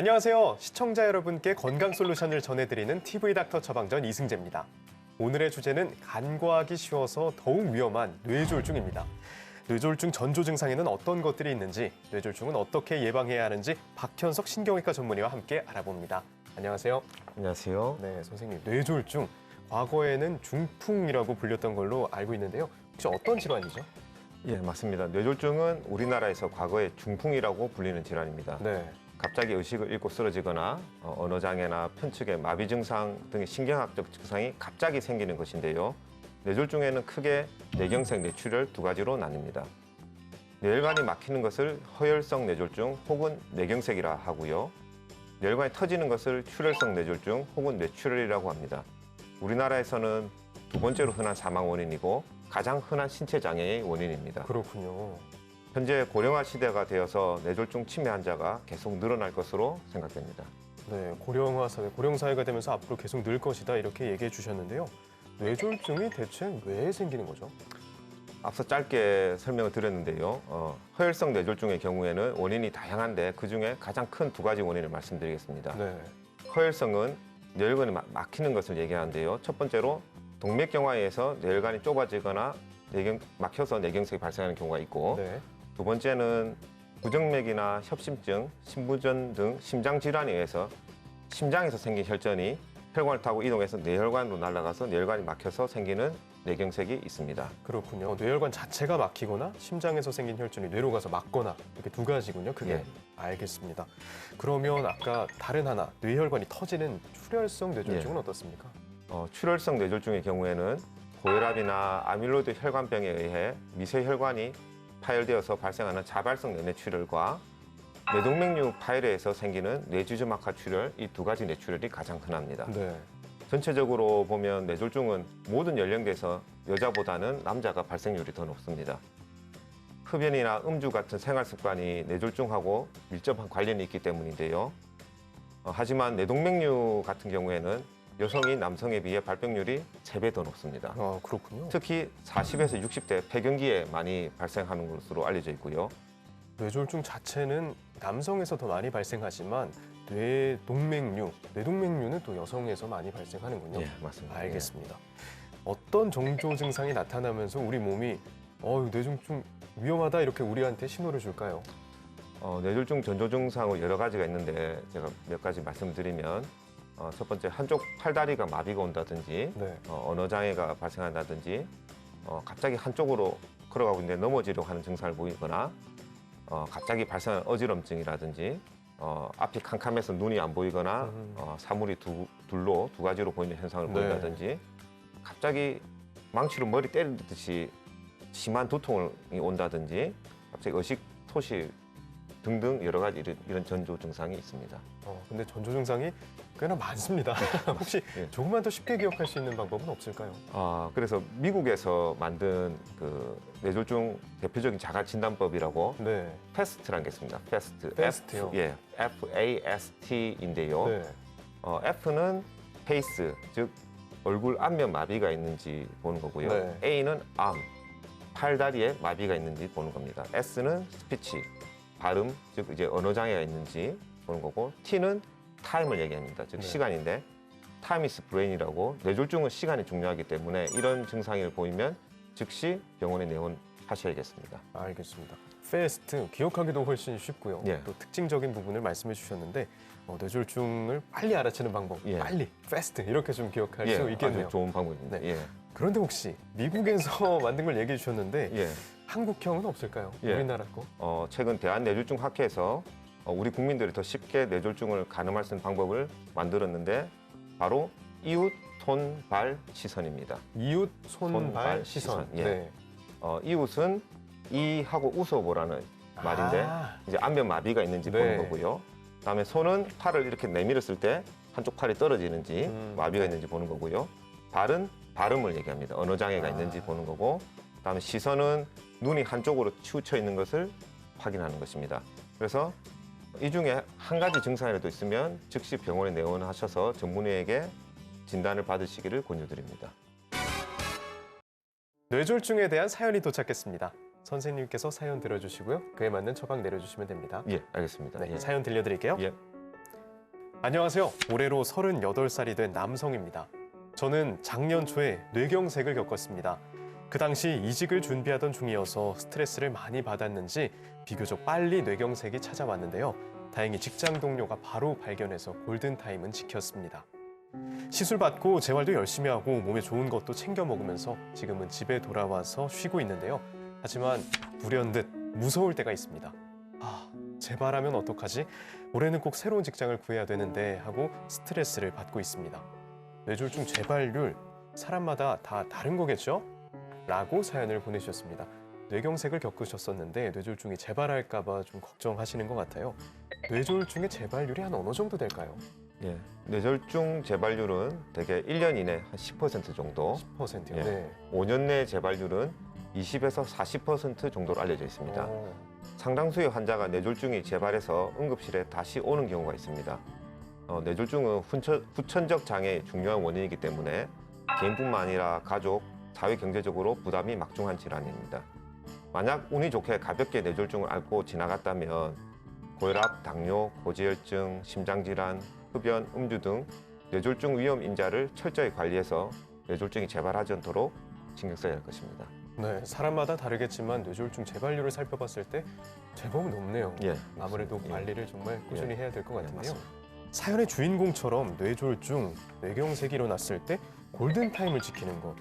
안녕하세요. 시청자 여러분께 건강 솔루션을 전해드리는 TV 닥터 처방전 이승재입니다. 오늘의 주제는 간과하기 쉬워서 더욱 위험한 뇌졸중입니다. 뇌졸중 전조 증상에는 어떤 것들이 있는지, 뇌졸중은 어떻게 예방해야 하는지 박현석 신경외과 전문의와 함께 알아봅니다. 안녕하세요. 안녕하세요. 네, 선생님. 뇌졸중, 과거에는 중풍이라고 불렸던 걸로 알고 있는데요. 혹시 어떤 질환이죠? 예, 맞습니다. 뇌졸중은 우리나라에서 과거에 중풍이라고 불리는 질환입니다. 네. 갑자기 의식을 잃고 쓰러지거나 언어장애나 편측의 마비 증상 등의 신경학적 증상이 갑자기 생기는 것인데요. 뇌졸중에는 크게 뇌경색 뇌출혈 두 가지로 나뉩니다. 뇌혈관이 막히는 것을 허혈성 뇌졸중 혹은 뇌경색이라 하고요. 뇌혈관이 터지는 것을 출혈성 뇌졸중 혹은 뇌출혈이라고 합니다. 우리나라에서는 두 번째로 흔한 사망 원인이고 가장 흔한 신체 장애의 원인입니다. 그렇군요. 현재 고령화 시대가 되어서 뇌졸중 치매 환자가 계속 늘어날 것으로 생각됩니다. 네, 고령화 사회, 고령 사회가 되면서 앞으로 계속 늘 것이다 이렇게 얘기해 주셨는데요. 뇌졸중이 대체 왜 생기는 거죠? 앞서 짧게 설명을 드렸는데요. 허혈성 뇌졸중의 경우에는 원인이 다양한데 그중에 가장 큰 두 가지 원인을 말씀드리겠습니다. 네. 허혈성은 뇌혈관이 막히는 것을 얘기하는데요. 첫 번째로 동맥경화에 의해서 뇌혈관이 좁아지거나 막혀서 뇌경색이 발생하는 경우가 있고, 네. 두 번째는 부정맥이나 협심증, 심부전 등 심장 질환에 의해서 심장에서 생긴 혈전이 혈관을 타고 이동해서 뇌혈관으로 날아가서 뇌혈관이 막혀서 생기는 뇌경색이 있습니다. 그렇군요. 뇌혈관 자체가 막히거나 심장에서 생긴 혈전이 뇌로 가서 막거나 이렇게 두 가지군요. 그게. 예. 알겠습니다. 그러면 아까 다른 하나, 뇌혈관이 터지는 출혈성 뇌졸중은 예. 어떻습니까? 출혈성 뇌졸중의 경우에는 고혈압이나 아밀로이드 혈관병에 의해 미세혈관이 파열되어서 발생하는 자발성 뇌출혈과 뇌동맥류 파열에서 생기는 뇌주저막하 출혈, 이 두 가지 뇌출혈이 가장 흔합니다. 네. 전체적으로 보면 뇌졸중은 모든 연령대에서 여자보다는 남자가 발생률이 더 높습니다. 흡연이나 음주 같은 생활 습관이 뇌졸중하고 밀접한 관련이 있기 때문인데요. 하지만 뇌동맥류 같은 경우에는 여성이 남성에 비해 발병률이 3배 더 높습니다. 아, 그렇군요. 특히 40에서 60대 폐경기에 많이 발생하는 것으로 알려져 있고요. 뇌졸중 자체는 남성에서 더 많이 발생하지만 뇌동맥류는 또 여성에서 많이 발생하는군요. 예, 맞습니다. 알겠습니다. 어떤 정조 증상이 나타나면서 우리 몸이 뇌졸중 위험하다 이렇게 우리한테 신호를 줄까요? 뇌졸중 전조 증상은 여러 가지가 있는데 제가 몇 가지 말씀드리면 첫 번째 한쪽 팔다리가 마비가 온다든지 네. 언어 장애가 발생한다든지 갑자기 한쪽으로 걸어가고 있는데 넘어지려고 하는 증상을 보이거나 갑자기 발생하는 어지럼증이라든지 앞이 캄캄해서 눈이 안 보이거나 사물이 둘로 두 가지로 보이는 현상을 네. 보인다든지 갑자기 망치로 머리 때리듯이 심한 두통이 온다든지 갑자기 의식, 토시 등등 여러 가지 이런 전조 증상이 있습니다. 근데 전조 증상이 꽤나 많습니다. 혹시 예. 조금만 더 쉽게 기억할 수 있는 방법은 없을까요? 그래서 미국에서 만든 그 뇌졸중 대표적인 자가 진단법이라고 네. 패스트라는 게 있습니다. 패스트. 패스트요? 예, FAST인데요. 네. F는 페이스, 즉 얼굴 안면 마비가 있는지 보는 거고요. 네. A는 암, 팔다리에 마비가 있는지 보는 겁니다. S는 스피치, 발음, 즉 이제 언어 장애가 있는지 보는 거고, T는 타임을 얘기합니다. 즉 네. 시간인데 타임 이스 브레인이라고, 뇌졸중은 시간이 중요하기 때문에 이런 증상을 보이면 즉시 병원에 내원하셔야겠습니다. 알겠습니다. 패스트, 기억하기도 훨씬 쉽고요. 예. 또 특징적인 부분을 말씀해 주셨는데 뇌졸중을 빨리 알아채는 방법, 예. 빨리, 패스트 이렇게 좀 기억할 수 있겠네요. 아주 좋은 방법입니다. 네. 예. 그런데 혹시 미국에서 만든 걸 얘기해 주셨는데 예. 한국형은 없을까요? 예. 우리나라 거? 최근 대한뇌졸중학회에서 우리 국민들이 더 쉽게 뇌졸중을 가늠할 수 있는 방법을 만들었는데 바로 이웃, 손, 발, 시선입니다. 이웃, 손, 발, 시선. 시선. 예. 네. 이웃은 이하고 웃어보라는 말인데 이제 안면 마비가 있는지 네. 보는 거고요. 그다음에 손은 팔을 이렇게 내밀었을 때 한쪽 팔이 떨어지는지 마비가 있는지 보는 거고요. 발은 발음을 얘기합니다. 언어 장애가 있는지 보는 거고, 그다음에 시선은 눈이 한쪽으로 치우쳐 있는 것을 확인하는 것입니다. 그래서 이 중에 한 가지 증상이라도 있으면 즉시 병원에 내원하셔서 전문의에게 진단을 받으시기를 권유드립니다. 뇌졸중에 대한 사연이 도착했습니다. 선생님께서 사연 들어주시고요. 그에 맞는 처방 내려주시면 됩니다. 예, 알겠습니다. 네, 예. 사연 들려드릴게요. 예. 안녕하세요. 올해로 38살이 된 남성입니다. 저는 작년 초에 뇌경색을 겪었습니다. 그 당시 이직을 준비하던 중이어서 스트레스를 많이 받았는지 비교적 빨리 뇌경색이 찾아왔는데요. 다행히 직장 동료가 바로 발견해서 골든타임은 지켰습니다. 시술 받고 재활도 열심히 하고 몸에 좋은 것도 챙겨 먹으면서 지금은 집에 돌아와서 쉬고 있는데요. 하지만 불현듯 무서울 때가 있습니다. 재발하면 어떡하지? 올해는 꼭 새로운 직장을 구해야 되는데 하고 스트레스를 받고 있습니다. 뇌졸중 재발률 사람마다 다 다른 거겠죠? 라고 사연을 보내주셨습니다. 뇌경색을 겪으셨었는데 뇌졸중이 재발할까 봐 좀 걱정하시는 것 같아요. 뇌졸중의 재발률이 한 어느 정도 될까요? 예, 뇌졸중 재발률은 대개 1년 이내 한 10% 정도, 10%요? 예. 네. 5년 내 재발률은 20에서 40% 정도로 알려져 있습니다. 상당수의 환자가 뇌졸중이 재발해서 응급실에 다시 오는 경우가 있습니다. 뇌졸중은 후천적 장애의 중요한 원인이기 때문에 개인뿐만 아니라 가족, 사회 경제적으로 부담이 막중한 질환입니다. 만약 운이 좋게 가볍게 뇌졸중을 앓고 지나갔다면 고혈압, 당뇨, 고지혈증, 심장질환, 흡연, 음주 등 뇌졸중 위험 인자를 철저히 관리해서 뇌졸중이 재발하지 않도록 신경 써야 할 것입니다. 네, 사람마다 다르겠지만 뇌졸중 재발률을 살펴봤을 때 제법 높네요. 예, 아무래도 예. 관리를 정말 꾸준히 해야 될 것 네, 같은데요. 맞습니다. 사연의 주인공처럼 뇌졸중, 뇌경색이 일어났을 때 골든타임을 지키는 것.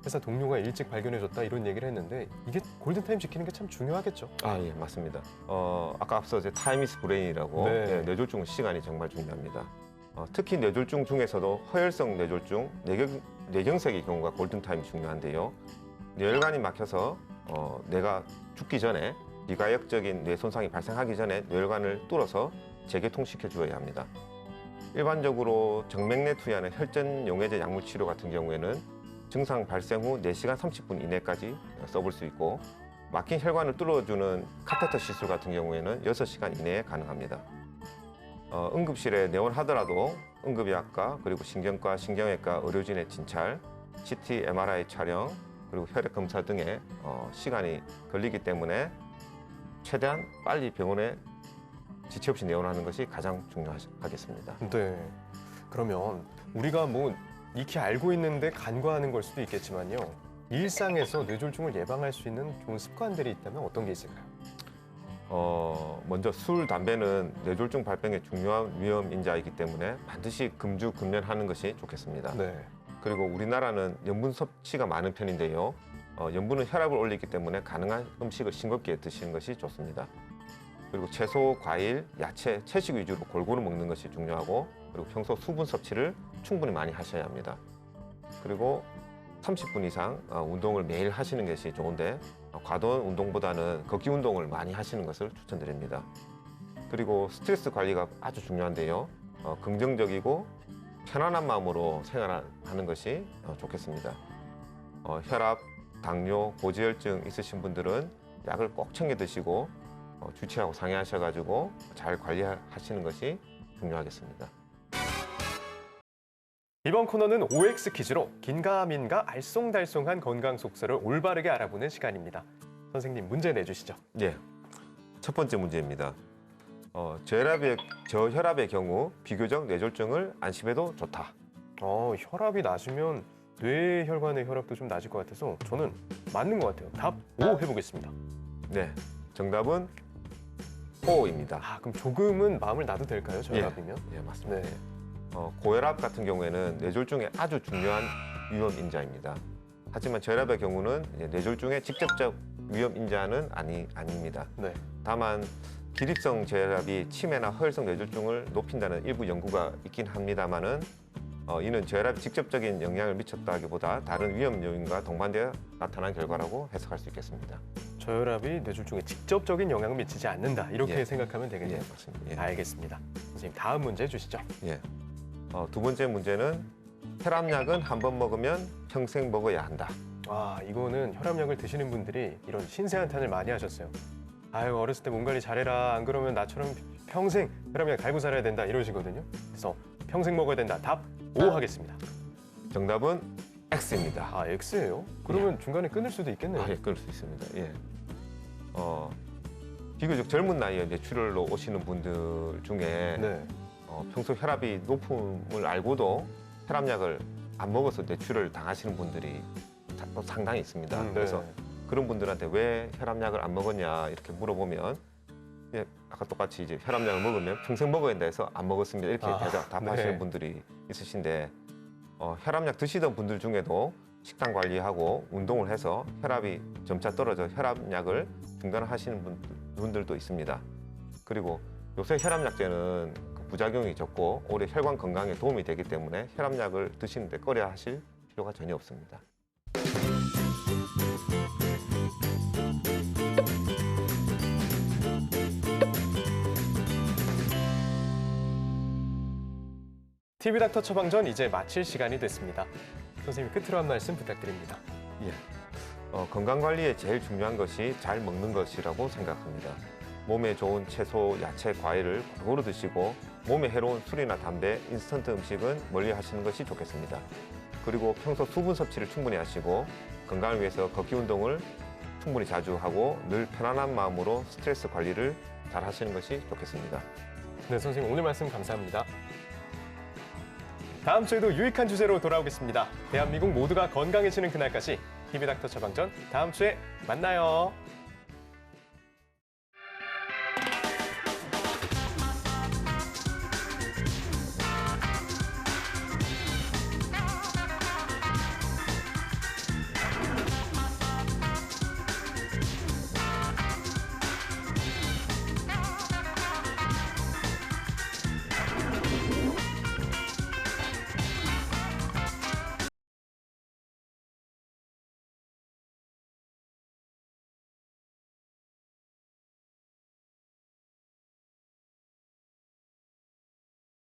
회사 동료가 일찍 발견해줬다 이런 얘기를 했는데 이게 골든타임 지키는 게 참 중요하겠죠. 예, 맞습니다. 아까 앞서 이제 타임 이즈 브레인이라고 네. 예, 뇌졸중 시간이 정말 중요합니다. 특히 뇌졸중 중에서도 허혈성 뇌졸중, 뇌경색의 경우가 골든타임이 중요한데요. 뇌혈관이 막혀서 뇌가 죽기 전에 비가역적인 뇌 손상이 발생하기 전에 뇌혈관을 뚫어서 재개통시켜 주어야 합니다. 일반적으로 정맥내 투여하는 혈전 용해제 약물 치료 같은 경우에는 증상 발생 후 4시간 30분 이내까지 써볼 수 있고 막힌 혈관을 뚫어주는 카테터 시술 같은 경우에는 6시간 이내에 가능합니다. 응급실에 내원하더라도 응급의학과 그리고 신경과 신경외과 의료진의 진찰, CT, MRI 촬영 그리고 혈액 검사 등의 시간이 걸리기 때문에 최대한 빨리 병원에 지체 없이 내원하는 것이 가장 중요하겠습니다. 네. 그러면 우리가 익히 알고 있는데 간과하는 걸 수도 있겠지만요. 일상에서 뇌졸중을 예방할 수 있는 좋은 습관들이 있다면 어떤 게 있을까요? 먼저 술, 담배는 뇌졸중 발병의 중요한 위험 인자이기 때문에 반드시 금주, 금연하는 것이 좋겠습니다. 네. 그리고 우리나라는 염분 섭취가 많은 편인데요. 염분은 혈압을 올리기 때문에 가능한 음식을 싱겁게 드시는 것이 좋습니다. 그리고 채소, 과일, 야채, 채식 위주로 골고루 먹는 것이 중요하고 그리고 평소 수분 섭취를 충분히 많이 하셔야 합니다. 그리고 30분 이상 운동을 매일 하시는 것이 좋은데 과도한 운동보다는 걷기 운동을 많이 하시는 것을 추천드립니다. 그리고 스트레스 관리가 아주 중요한데요. 긍정적이고 편안한 마음으로 생활하는 것이 좋겠습니다. 혈압, 당뇨, 고지혈증 있으신 분들은 약을 꼭 챙겨 드시고 주치하고 상의하셔가지고 잘 관리하시는 것이 중요하겠습니다. 이번 코너는 OX 퀴즈로 긴가민가 알쏭달쏭한 건강 속설을 올바르게 알아보는 시간입니다. 선생님 문제 내주시죠. 예, 첫 번째 문제입니다. 저혈압의 경우 비교적 뇌졸중을 안심해도 좋다. 혈압이 낮으면 뇌혈관의 혈압도 좀 낮을 것 같아서 저는 맞는 것 같아요. 답 O 해보겠습니다. 네, 정답은 O입니다. 그럼 조금은 마음을 놔도 될까요? 저혈압이면? 예, 맞습니다. 네. 고혈압 같은 경우에는 뇌졸중의 아주 중요한 위험 인자입니다. 하지만 저혈압의 경우는 이제 뇌졸중의 직접적 위험 인자는 아닙니다. 네. 다만 기립성 저혈압이 치매나 허혈성 뇌졸중을 높인다는 일부 연구가 있긴 합니다만은 이는 저혈압이 직접적인 영향을 미쳤다기보다 다른 위험 요인과 동반되어 나타난 결과라고 해석할 수 있겠습니다. 저혈압이 뇌졸중에 직접적인 영향을 미치지 않는다. 이렇게 예. 생각하면 되겠네요. 예, 맞습니다. 예. 알겠습니다. 선생님 다음 문제 주시죠. 예. 두 번째 문제는 혈압약은 한 번 먹으면 평생 먹어야 한다. 이거는 혈압약을 드시는 분들이 이런 신세한탄을 많이 하셨어요. 아유, 어렸을 때 몸 관리 잘해라. 안 그러면 나처럼 평생 혈압약 달고 살아야 된다. 이러시거든요. 그래서 평생 먹어야 된다. 답 O 하겠습니다. 정답은 X입니다. X예요? 그러면 중간에 끊을 수도 있겠네요. 예, 끊을 수 있습니다. 예. 비교적 젊은 나이에 이제 출혈로 오시는 분들 중에 네. 평소 혈압이 높음을 알고도 혈압약을 안 먹어서 뇌출혈을 당하시는 분들이 또 상당히 있습니다. 네. 그래서 그런 분들한테 왜 혈압약을 안 먹었냐 이렇게 물어보면 아까 똑같이 이제 혈압약을 먹으면 평생 먹어야 된다 해서 안 먹었습니다 이렇게 답하시는 네. 분들이 있으신데 혈압약 드시던 분들 중에도 식단 관리하고 운동을 해서 혈압이 점차 떨어져 혈압약을 중단하시는 분들도 있습니다. 그리고 요새 혈압약제는 부작용이 적고 오래 혈관 건강에 도움이 되기 때문에 혈압약을 드시는데 꺼려 하실 필요가 전혀 없습니다. TV 닥터 처방전 이제 마칠 시간이 됐습니다. 선생님 끝으로 한 말씀 부탁드립니다. 예. 건강 관리에 제일 중요한 것이 잘 먹는 것이라고 생각합니다. 몸에 좋은 채소, 야채, 과일을 골고루 드시고 몸에 해로운 술이나 담배, 인스턴트 음식은 멀리 하시는 것이 좋겠습니다. 그리고 평소 수분 섭취를 충분히 하시고 건강을 위해서 걷기 운동을 충분히 자주 하고 늘 편안한 마음으로 스트레스 관리를 잘 하시는 것이 좋겠습니다. 네, 선생님 오늘 말씀 감사합니다. 다음 주에도 유익한 주제로 돌아오겠습니다. 대한민국 모두가 건강해지는 그날까지 TV 닥터 처방전 다음 주에 만나요.